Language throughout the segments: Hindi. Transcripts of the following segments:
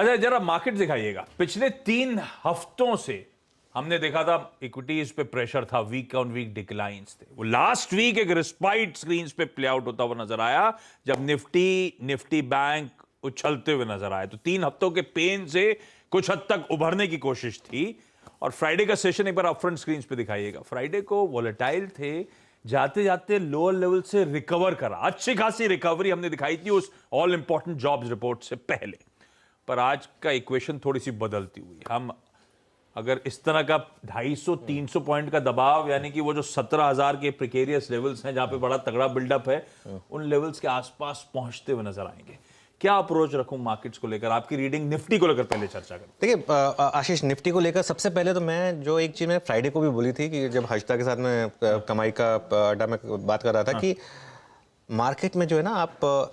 अच्छा जरा मार्केट दिखाइएगा। पिछले 3 हफ्तों से हमने देखा था इक्विटीज पे प्रेशर था, वीक ऑन वीक डिक्लाइंस थे। वो लास्ट वीक एक रिस्पाइट स्क्रीन्स पे प्ले आउट होता हुआ नजर आया जब निफ्टी बैंक उछलते हुए नजर आए। तो 3 हफ्तों के पेन से कुछ हद तक उभरने की कोशिश थी। और फ्राइडे का सेशन एक बार अपफ्रंट स्क्रीन्स पे दिखाइएगा। फ्राइडे को वॉलेटाइल थे, जाते जाते लोअर लेवल से रिकवर करा, अच्छी खासी रिकवरी हमने दिखाई थी उस ऑल इंपॉर्टेंट जॉब्स रिपोर्ट से पहले। पर आज का इक्वेशन थोड़ी सी बदलती हुई, हम अगर इस तरह का 250-300 पॉइंट का दबाव, यानी कि वो जो 17,000 के प्रिकेरियस लेवल्स हैं जहां पे बड़ा तगड़ा बिल्डअप है, उन लेवल्स के आसपास पहुंचते हुए नजर आएंगे। क्या अप्रोच रखूं मार्केट्स को लेकर? आपकी रीडिंग निफ्टी को लेकर पहले चर्चा करें। देखिए आशीष, निफ्टी को लेकर सबसे पहले तो मैं जो एक चीज़ मैं फ्राइडे को भी बोली थी कि जब हर्षिता के साथ में कमाई का अड्डा में बात कर रहा था कि मार्केट में जो है ना, आप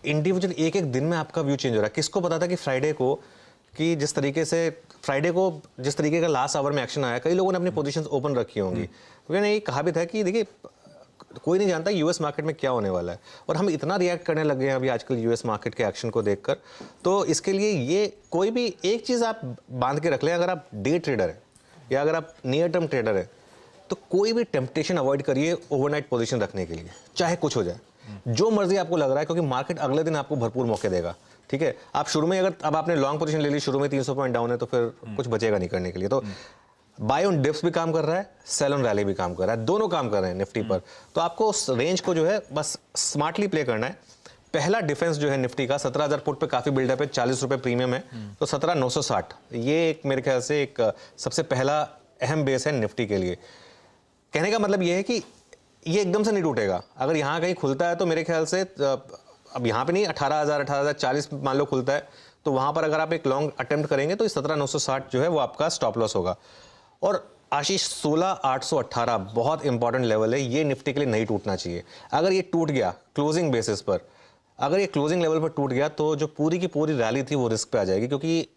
इंडिविजुअल एक एक दिन में आपका व्यू चेंज हो रहा है। किसको पता था कि फ्राइडे को, कि जिस तरीके से फ्राइडे को जिस तरीके का लास्ट आवर में एक्शन आया, कई लोगों ने अपनी पोजीशंस ओपन रखी होंगी। तो मैंने ये कहा भी था कि देखिए, कोई नहीं जानता यूएस मार्केट में क्या होने वाला है, और हम इतना रिएक्ट करने लगे हैं अभी आजकल यूएस मार्केट के एक्शन को देखकर। तो इसके लिए ये कोई भी एक चीज़ आप बांध के रख लें, अगर आप डे ट्रेडर हैं या अगर आप नियर टर्म ट्रेडर हैं, तो कोई भी टेम्पटेशन अवॉइड करिए ओवरनाइट पोजीशन रखने के लिए, चाहे कुछ हो जाए, जो मर्जी आपको लग रहा है, क्योंकि मार्केट अगले दिन आपको भरपूर मौके देगा। ठीक है, आप शुरू में अगर अब आपने लॉन्ग पोजीशन ले ली, शुरू में 300 पॉइंट डाउन है, तो फिर कुछ बचेगा नहीं करने के लिए। तो बाय ऑन डिप्स भी काम कर रहा है, सेल ऑन रैली भी काम कर रहा है, दोनों काम कर रहे हैं निफ्टी पर। तो आपको उस रेंज को जो है बस स्मार्टली प्ले करना है। पहला डिफेंस जो है निफ्टी का 17,000 पुट पे काफी बिल्डअप है, 40 रुपए प्रीमियम है, तो 17,960 ये एक मेरे ख्याल से एक सबसे पहला अहम बेस है निफ्टी के लिए। कहने का मतलब ये है कि ये एकदम से नहीं टूटेगा। अगर यहाँ कहीं खुलता है तो मेरे ख्याल से अब यहाँ पे नहीं, 18,040 मान लो खुलता है, तो वहां पर अगर आप एक लॉन्ग अटेम्प्ट करेंगे तो 17,960 जो है वो आपका स्टॉप लॉस होगा। और आशीष, 16,818 बहुत इंपॉर्टेंट लेवल है, ये निफ्टी के लिए नहीं टूटना चाहिए। अगर ये टूट गया क्लोजिंग बेसिस पर, अगर ये क्लोजिंग लेवल पर टूट गया, तो जो पूरी की पूरी रैली थी वो रिस्क पे आ जाएगी, क्योंकि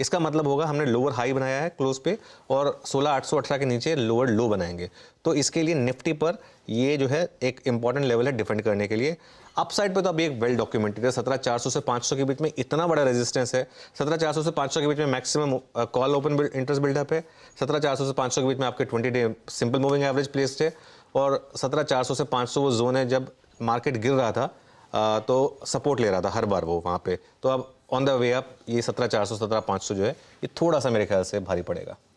इसका मतलब होगा हमने लोअर हाई बनाया है क्लोज पे और 16,818 के नीचे लोअर लो बनाएंगे। तो इसके लिए निफ्टी पर ये जो है एक इंपॉर्टेंट लेवल है डिफेंड करने के लिए। अपसाइड पे तो अभी एक वेल डॉक्यूमेंटेड है, 17,400 से 500 के बीच में इतना बड़ा रेजिस्टेंस है। 17,400 से 500 के बीच में maximum call open interest buildup है। 17,400 से 500 के बीच में आपके 20 day simple moving average placed है, और 17,400 से 500 वो जोन है जब मार्केट गिर रहा था तो सपोर्ट ले रहा था हर बार वो वहाँ पे। तो अब ऑन द वे अप ये 17,400 17,500 जो है ये थोड़ा सा मेरे ख्याल से भारी पड़ेगा।